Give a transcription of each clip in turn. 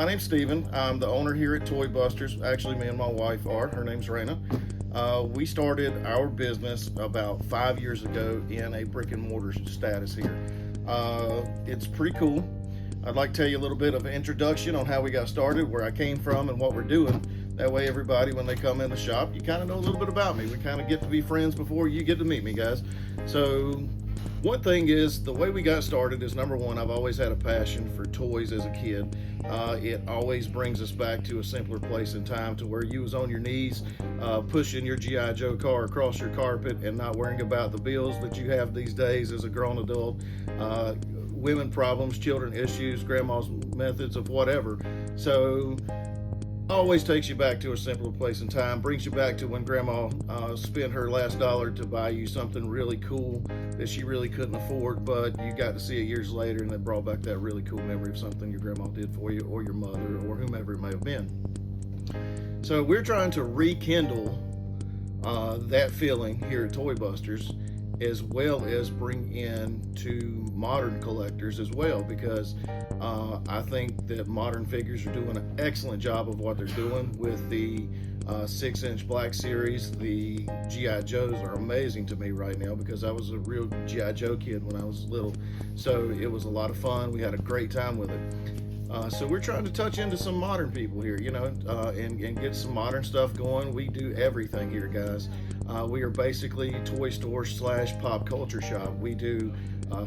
My name's Steven. I'm the owner here at Toy Busters. Actually, me and my wife are. Her name's Raina. We started our business about 5 years ago in a brick and mortar status here. It's pretty cool. I'd like to tell you a little bit of an introduction on how we got started, where I came from, and what we're doing. That way everybody, when they come in the shop, you kind of know a little bit about me. We kind of get to be friends before you get to meet me, guys. So one thing is, the way we got started is, number one, I've always had a passion for toys as a kid. It always brings us back to a simpler place in time, to where you was on your knees pushing your G.I. Joe car across your carpet and not worrying about the bills that you have these days as a grown adult, women problems, children issues, grandma's methods of whatever. So always takes you back to a simpler place in time, brings you back to when grandma spent her last dollar to buy you something really cool that she really couldn't afford, but you got to see it years later, and it brought back that really cool memory of something your grandma did for you, or your mother, or whomever it may have been. So we're trying to rekindle that feeling here at Toy Busters, as well as bring in to modern collectors as well, because I think that modern figures are doing an excellent job of what they're doing with the 6-inch Black Series. The G.I. Joes are amazing to me right now, because I was a real G.I. Joe kid when I was little, so it was a lot of fun. We had a great time with it. So we're trying to touch into some modern people here, and get some modern stuff going. We do everything here, guys. We are basically a toy store / pop culture shop. We do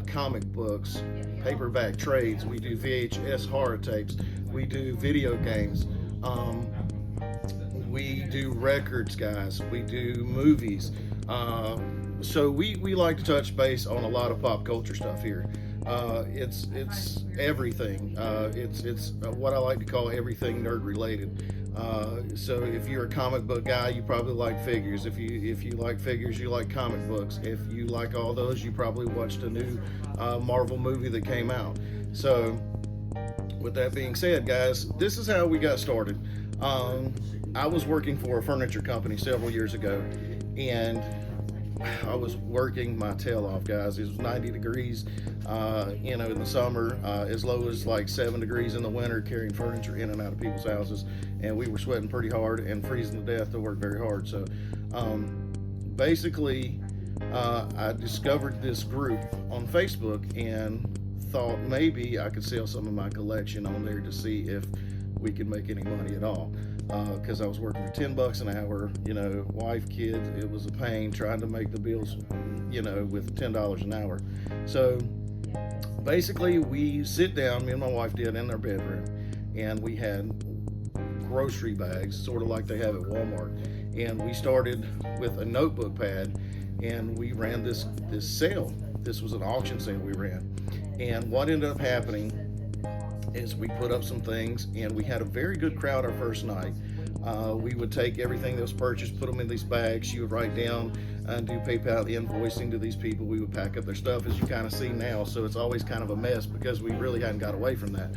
comic books, paperback trades. We do VHS horror tapes. We do video games. We do records, guys. We do movies. So we like to touch base on a lot of pop culture stuff here. It's everything. It's what I like to call everything nerd related. So if you're a comic book guy, you probably like figures. If you like figures, you like comic books. If you like all those, you probably watched a new Marvel movie that came out. So with that being said, guys, this is how we got started. I was working for a furniture company several years ago, and I was working my tail off, guys. It was 90 degrees, in the summer, as low as like 7 degrees in the winter, carrying furniture in and out of people's houses. And we were sweating pretty hard and freezing to death to work very hard. So basically, I discovered this group on Facebook and thought maybe I could sell some of my collection on there to see if we could make any money at all. Because I was working for $10 an hour, wife, kids, it was a pain trying to make the bills, with $10 an hour. So basically, we sit down, me and my wife did, in our bedroom, and we had grocery bags, sort of like they have at Walmart. And we started with a notebook pad, and we ran this sale. This was an auction sale we ran. And what ended up happening is we put up some things, and we had a very good crowd our first night. We would take everything that was purchased, put them in these bags. She would write down and do PayPal invoicing to these people. We would pack up their stuff, as you kind of see now. So it's always kind of a mess, because we really hadn't got away from that.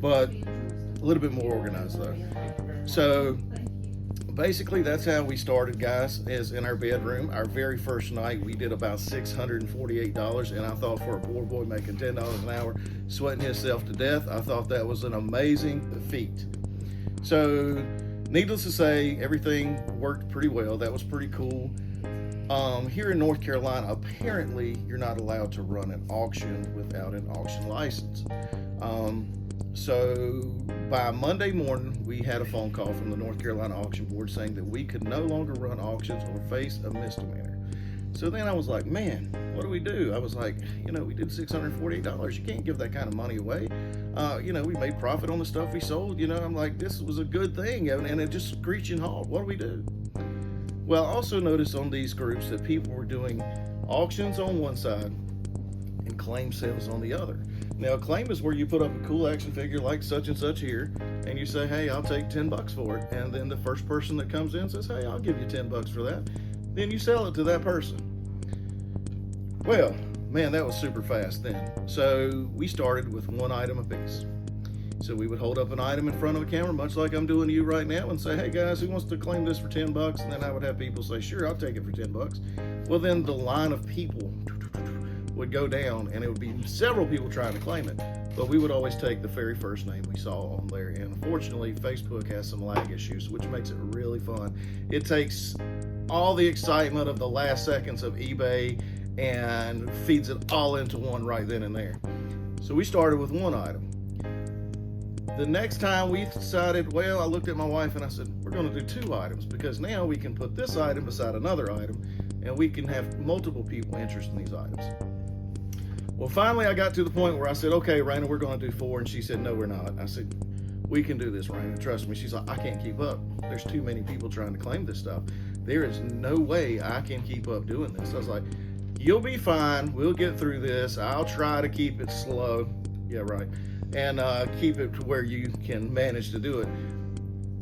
But a little bit more organized though. So basically, that's how we started, guys, is in our bedroom. Our very first night, we did about $648, and I thought, for a poor boy making $10 an hour, sweating himself to death, I thought that was an amazing feat. So needless to say, everything worked pretty well. That was pretty cool. Here in North Carolina, apparently you're not allowed to run an auction without an auction license. So by Monday morning, we had a phone call from the North Carolina Auction Board saying that we could no longer run auctions or face a misdemeanor. So then I was like, man, what do we do? I was like, we did $648. You can't give that kind of money away. We made profit on the stuff we sold. I'm like, this was a good thing, and it just screeching halt. What do we do? Well, I also noticed on these groups that people were doing auctions on one side and claim sales on the other. Now, a claim is where you put up a cool action figure like such and such here, and you say, hey, I'll take $10 for it. And then the first person that comes in says, hey, I'll give you $10 for that. Then you sell it to that person. Well, man, that was super fast then. So we started with one item apiece. So we would hold up an item in front of a camera, much like I'm doing to you right now, and say, hey guys, who wants to claim this for $10? And then I would have people say, sure, I'll take it for $10. Well, then the line of people would go down, and it would be several people trying to claim it. but we would always take the very first name we saw on there. And unfortunately, Facebook has some lag issues, which makes it really fun. It takes all the excitement of the last seconds of eBay and feeds it all into one right then and there. So we started with one item. The next time we decided, well, I looked at my wife and I said, we're going to do 2 items, because now we can put this item beside another item and we can have multiple people interested in these items. Well, finally I got to the point where I said, okay, Raina, we're going to do 4. And she said, no, we're not. I said, we can do this, Raina, trust me. She's like, I can't keep up. There's too many people trying to claim this stuff. There is no way I can keep up doing this. I was like, you'll be fine. We'll get through this. I'll try to keep it slow. Yeah, right. And keep it to where you can manage to do it.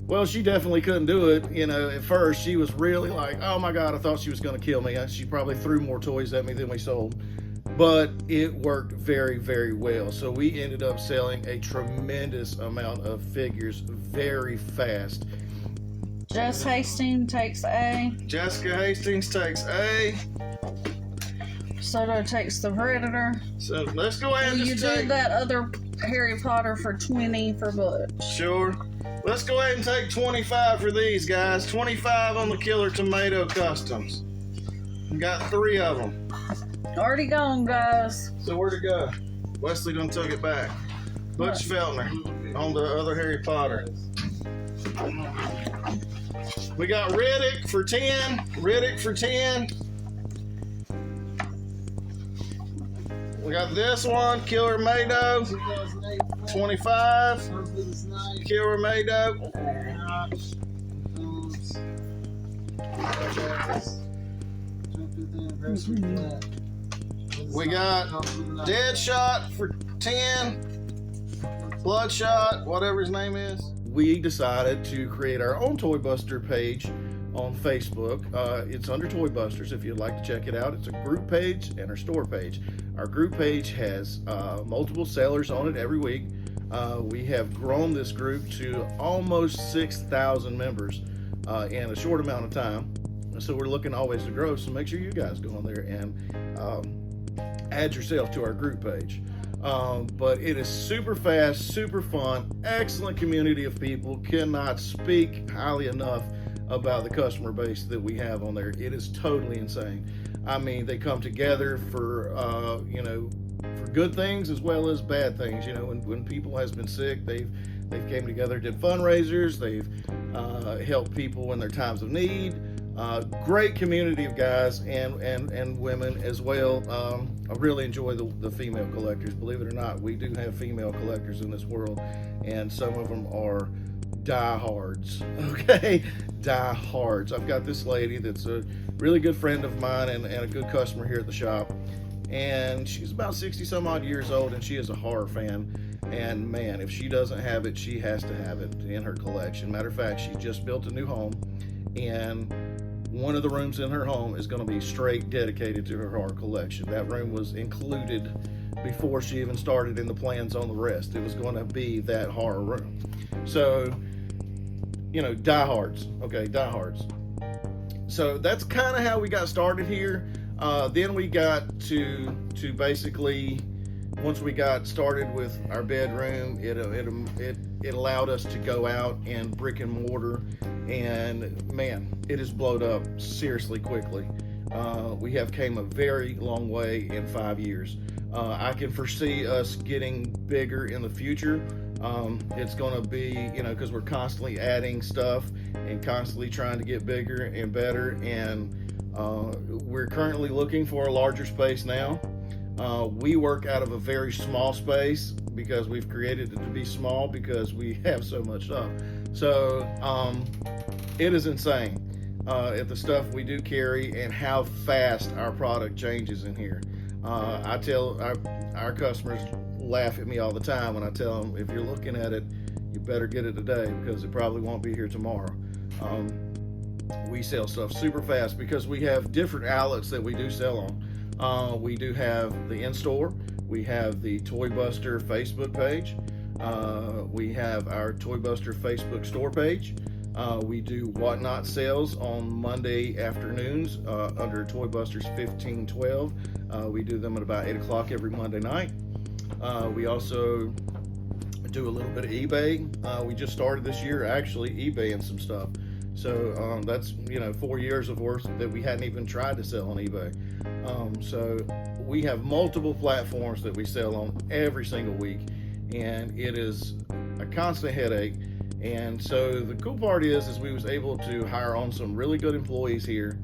Well, she definitely couldn't do it. You know, at first she was really like, oh my God, I thought she was going to kill me. She probably threw more toys at me than we sold. But it worked very, very well. So we ended up selling a tremendous amount of figures very fast. Jess Hastings takes A. Jessica Hastings takes A. Soto takes the Predator. So let's go ahead and You just did take... that other Harry Potter for 20 for Butch. Sure. Let's go ahead and take 25 for these guys. 25 on the Killer Tomato Customs. We got 3 of them. Already gone, guys. So where'd it go? Wesley done took it back. Butch Feltner on the other Harry Potter. We got Riddick for 10. Riddick for 10. We got this one, Killer Mado, 25. Killer Mado. We got Deadshot for 10. Bloodshot, whatever his name is. We decided to create our own Toy Buster page on Facebook. It's under Toy Busters if you'd like to check it out. It's a group page and our store page. Our group page has multiple sellers on it every week. We have grown this group to almost 6,000 members in a short amount of time. So we're looking always to grow. So make sure you guys go on there and add yourself to our group page. But it is super fast, super fun, excellent community of people. Cannot speak highly enough about the customer base that we have on there. It is totally insane. I mean, they come together for for good things as well as bad things. You know, when people has been sick, they've came together, did fundraisers, they've helped people in their times of need. Great community of guys and women as well. I really enjoy the female collectors. Believe it or not, we do have female collectors in this world, and some of them are diehards. Okay, diehards. I've got this lady that's a really good friend of mine and a good customer here at the shop, and she's about 60 some odd years old, and she is a horror fan. And man, if she doesn't have it, she has to have it in her collection. Matter of fact, she just built a new home, and one of the rooms in her home is going to be straight dedicated to her horror collection. That room was included before she even started in the plans on the rest. It was going to be that horror room. So, you know, diehards. Okay, diehards. So that's kind of how we got started here. Then we got to basically, once we got started with our bedroom, it allowed us to go out and brick and mortar, and man, it has blowed up seriously quickly. We have came a very long way in 5 years. I can foresee us getting bigger in the future. It's going to be, you know, because we're constantly adding stuff and constantly trying to get bigger and better, and we're currently looking for a larger space now. We work out of a very small space because we've created it to be small because we have so much stuff. So it is insane at the stuff we do carry and how fast our product changes in here. I tell our customers laugh at me all the time when I tell them, if you're looking at it, you better get it today because it probably won't be here tomorrow. We sell stuff super fast because we have different outlets that we do sell on. We do have the in-store, we have the Toy Buster Facebook page, we have our Toy Buster Facebook store page. We do Whatnot sales on Monday afternoons under Toy Busters 1512. We do them at about 8 o'clock every Monday night. We also do a little bit of eBay. We just started this year actually eBaying some stuff. So that's 4 years of worth that we hadn't even tried to sell on eBay. So we have multiple platforms that we sell on every single week, and it is a constant headache. And so the cool part is we was able to hire on some really good employees here,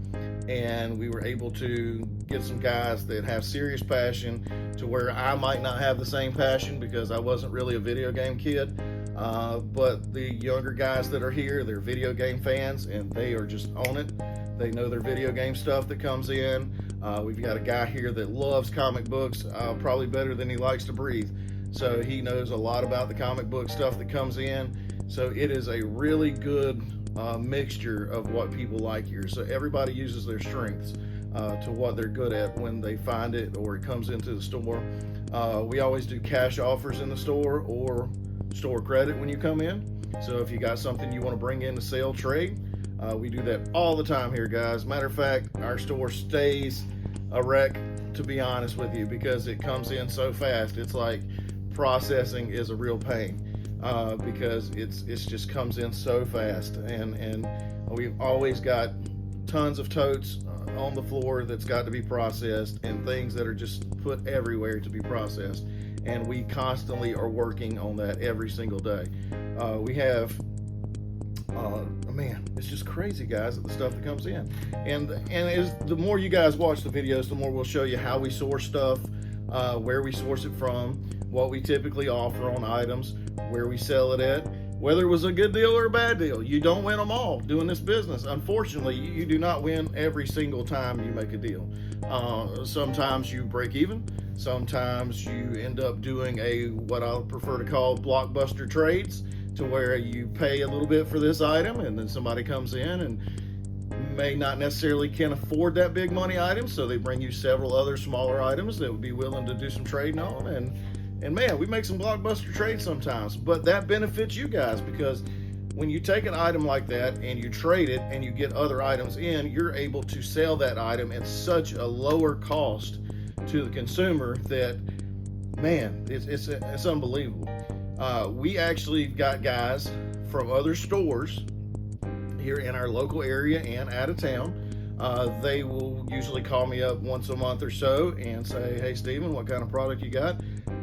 and we were able to get some guys that have serious passion to where I might not have the same passion because I wasn't really a video game kid. But the younger guys that are here, they're video game fans, and they are just on it. They know their video game stuff that comes in. We've got a guy here that loves comic books, probably better than he likes to breathe. So he knows a lot about the comic book stuff that comes in. So it is a really good mixture of what people like here. So everybody uses their strengths to what they're good at when they find it or it comes into the store. We always do cash offers in the store or store credit when you come in. So if you got something you want to bring in to sell, trade, we do that all the time here, guys. Matter of fact, our store stays a wreck, to be honest with you, because it comes in so fast. It's like processing is a real pain because it's just comes in so fast, and we've always got tons of totes on the floor that's got to be processed and things that are just put everywhere to be processed, and we constantly are working on that every single day. We have man, it's just crazy, guys, at the stuff that comes in, and the more you guys watch the videos, the more we'll show you how we source stuff, where we source it from, what we typically offer on items, where we sell it at, whether it was a good deal or a bad deal. You don't win them all doing this business. Unfortunately, you do not win every single time you make a deal. Sometimes you break even. Sometimes you end up doing what I prefer to call blockbuster trades, to where you pay a little bit for this item and then somebody comes in and may not necessarily can afford that big money item, so they bring you several other smaller items that would be willing to do some trading on, and man, we make some blockbuster trades sometimes, but that benefits you guys, because when you take an item like that and you trade it and you get other items in, you're able to sell that item at such a lower cost to the consumer that, man, it's unbelievable. We actually got guys from other stores here in our local area and out of town. They will usually call me up once a month or so and say, "Hey, Steven, what kind of product you got?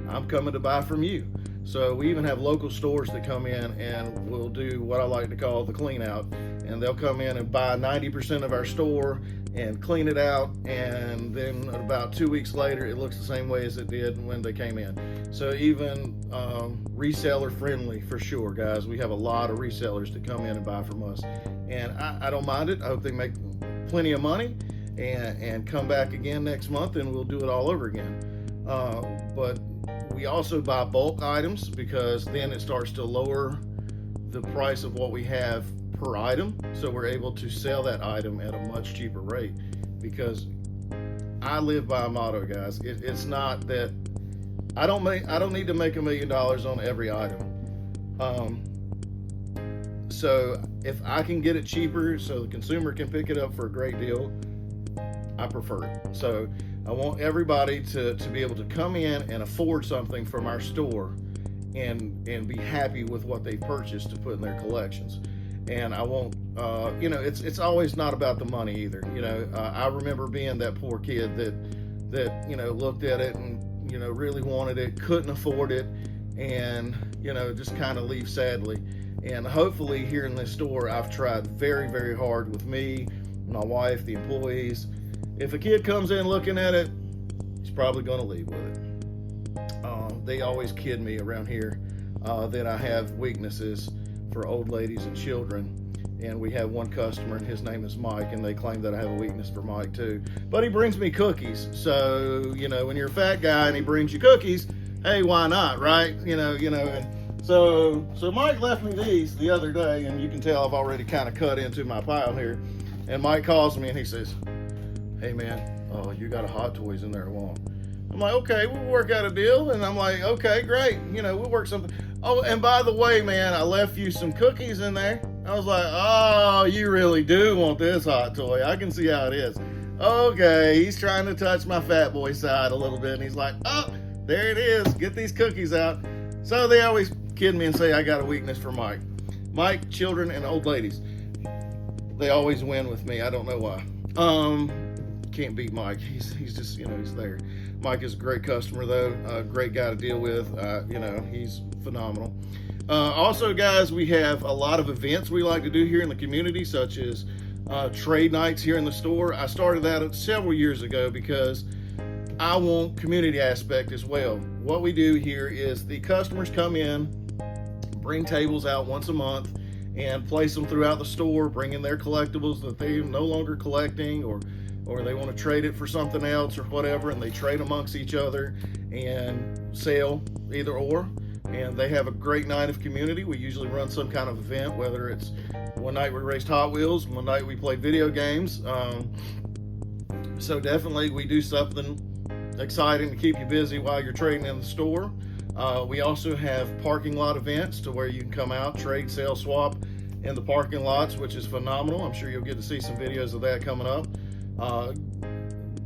I'm coming to buy from you." So we even have local stores that come in and will do what I like to call the clean out, and they'll come in and buy 90% of our store and clean it out, and then about 2 weeks later it looks the same way as it did when they came in. So even reseller friendly for sure, guys. We have a lot of resellers that come in and buy from us, and I don't mind it. I hope they make plenty of money and come back again next month, and we'll do it all over again. But we also buy bulk items, because then it starts to lower the price of what we have per item, so we're able to sell that item at a much cheaper rate. Because I live by a motto, guys. It's not that I don't need to make $1 million on every item. So if I can get it cheaper so the consumer can pick it up for a great deal, I prefer it. So I want everybody to be able to come in and afford something from our store and be happy with what they purchased to put in their collections. And I won't, it's always not about the money either. I remember being that poor kid that looked at it and, really wanted it, couldn't afford it, and, just kind of leave sadly. And hopefully here in this store, I've tried very, very hard with me, my wife, the employees. If a kid comes in looking at it, he's probably going to leave with it. They always kid me around here that I have weaknesses for old ladies and children. And we have one customer, and his name is Mike, and they claim that I have a weakness for Mike too. But he brings me cookies. So, when you're a fat guy and he brings you cookies, hey, why not, right? And so Mike left me these the other day, and you can tell I've already kind of cut into my pile here. And Mike calls me and he says, "Hey man, you got a Hot Toys in there, won't?" I'm like, "Okay, we'll work out a deal." And I'm like, "Okay, great. We'll work something." "Oh, and by the way, man, I left you some cookies in there." I was like, "Oh, you really do want this Hot Toy. I can see how it is." Okay, he's trying to touch my fat boy side a little bit, and he's like, "Oh, There it is. Get these cookies out. So they always kid me and say I got a weakness for Mike. Mike, children, and old ladies. They always win with me. I don't know why. Can't beat Mike. He's just, he's there. Mike is a great customer though. A great guy to deal with. He's phenomenal. Also, guys, we have a lot of events we like to do here in the community, such as trade nights here in the store. I started that several years ago because I want community aspect as well. What we do here is the customers come in, bring tables out once a month, and place them throughout the store, bring in their collectibles that they're no longer collecting, or they want to trade it for something else or whatever, and they trade amongst each other and sell either or. And they have a great night of community. We usually run some kind of event, whether it's one night we raced Hot Wheels, one night we played video games. So definitely we do something exciting to keep you busy while you're trading in the store. We also have parking lot events to where you can come out, trade, sell, swap in the parking lots, which is phenomenal. I'm sure you'll get to see some videos of that coming up.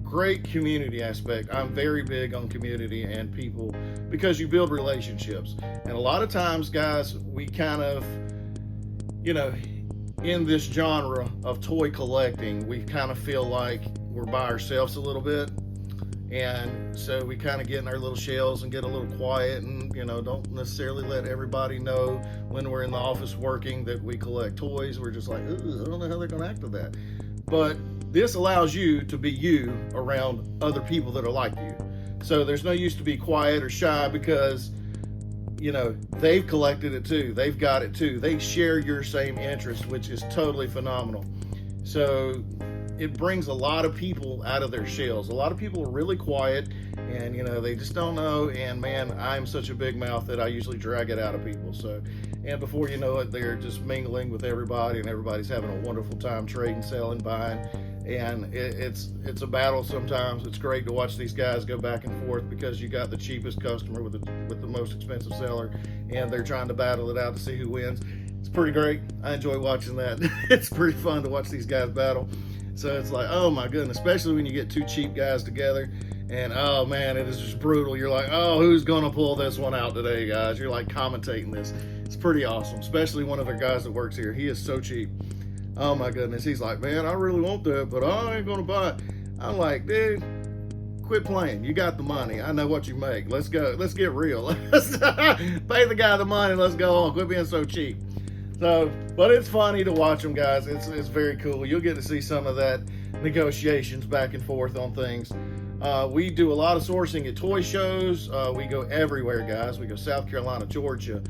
Great community aspect. I'm very big on community and people because you build relationships. And a lot of times, guys, we kind of, in this genre of toy collecting, we kind of feel like we're by ourselves a little bit. And so we kind of get in our little shells and get a little quiet and, don't necessarily let everybody know when we're in the office working that we collect toys. We're just like, I don't know how they're going to act with that. But this allows you to be you around other people that are like you. So there's no use to be quiet or shy because, they've collected it too. They've got it too. They share your same interest, which is totally phenomenal. So it brings a lot of people out of their shells. A lot of people are really quiet and, they just don't know. And man, I'm such a big mouth that I usually drag it out of people. So, and before you know it, they're just mingling with everybody and everybody's having a wonderful time trading, selling, buying. And it's a battle sometimes. It's great to watch these guys go back and forth because you got the cheapest customer with the most expensive seller, and they're trying to battle it out to see who wins. It's pretty great. I enjoy watching that. It's pretty fun to watch these guys battle. So it's like, oh my goodness, especially when you get two cheap guys together, and oh man, it is just brutal. You're like, oh, who's gonna pull this one out today, guys? You're like commentating this. It's pretty awesome, especially one of the guys that works here. He is so cheap. Oh my goodness. He's like, man, I really want that, but I ain't gonna buy it. I'm like, dude, quit playing. You got the money. I know what you make. Let's go. Let's get real. Let's pay the guy the money. Let's go on. Quit being so cheap. So, but it's funny to watch them, guys. It's very cool. You'll get to see some of that negotiations back and forth on things. We do a lot of sourcing at toy shows. We go everywhere, guys. We go South Carolina, Georgia,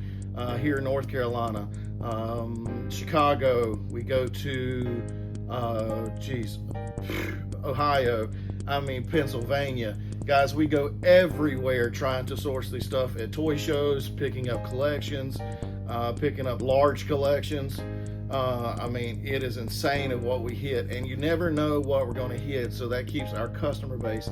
here in North Carolina, Chicago. We go to, Ohio. Pennsylvania. Guys, we go everywhere trying to source this stuff at toy shows, picking up collections, picking up large collections. It is insane at what we hit, and you never know what we're going to hit, so that keeps our customer base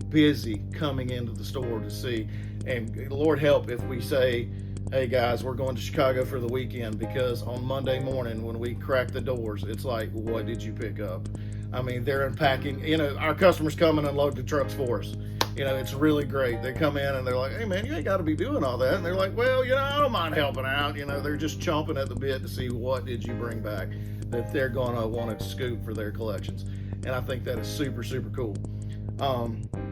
busy coming into the store to see. And Lord help if we say, hey guys, we're going to Chicago for the weekend, because on Monday morning when we crack the doors, it's like, what did you pick up? They're unpacking. Our customers come and unload the trucks for us. It's really great. They come in and they're like, hey man, you ain't got to be doing all that. And they're like, well, I don't mind helping out. They're just chomping at the bit to see what did you bring back that they're going to want to scoop for their collections. And I think that is super, super cool.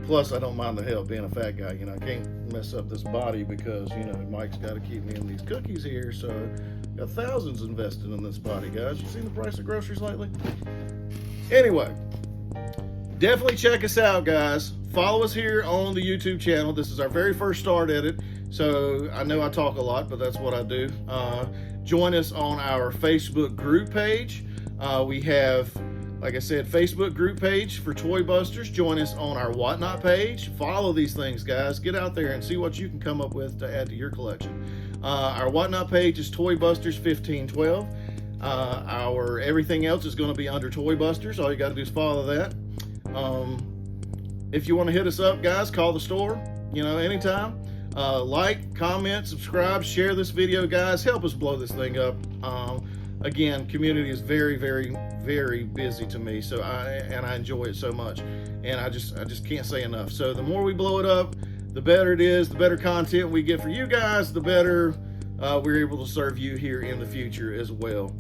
Plus, I don't mind the help being a fat guy. I can't mess up this body because, Mike's got to keep me in these cookies here. So got thousands invested in this body, guys. You seen the price of groceries lately? Anyway, definitely check us out, guys. Follow us here on the YouTube channel. This is our very first start at it, so I know I talk a lot, but that's what I do. Join us on our Facebook group page. We have, like I said, Facebook group page for Toy Busters. Join us on our Whatnot page. Follow these things, guys. Get out there and see what you can come up with to add to your collection. Our Whatnot page is Toy Busters 1512. Our everything else is going to be under Toy Busters. All you got to do is follow that. If you want to hit us up, guys, call the store, anytime. Like, comment, subscribe, share this video, guys. Help us blow this thing up. Again, community is very, very, very busy to me, so I enjoy it so much, and I just can't say enough. So the more we blow it up, the better it is, the better content we get for you guys, the better we're able to serve you here in the future as well.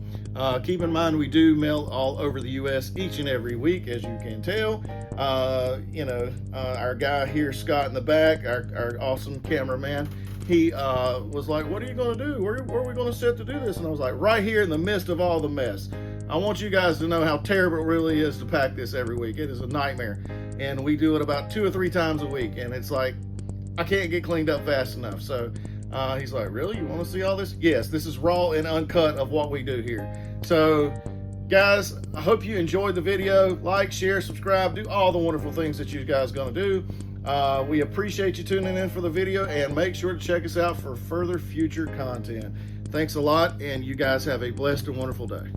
Keep in mind, we do mail all over the U.S. each and every week, as you can tell. Our guy here, Scott, in the back, our awesome cameraman, he was like, what are you going to do? Where are we going to set to do this? And I was like, right here in the midst of all the mess. I want you guys to know how terrible it really is to pack this every week. It is a nightmare. And we do it about 2 or 3 times a week. And it's like, I can't get cleaned up fast enough. So he's like, really? You want to see all this? Yes, this is raw and uncut of what we do here. So, guys, I hope you enjoyed the video. Like, share, subscribe, do all the wonderful things that you guys are going to do. We appreciate you tuning in for the video, and make sure to check us out for further future content. Thanks a lot, and you guys have a blessed and wonderful day.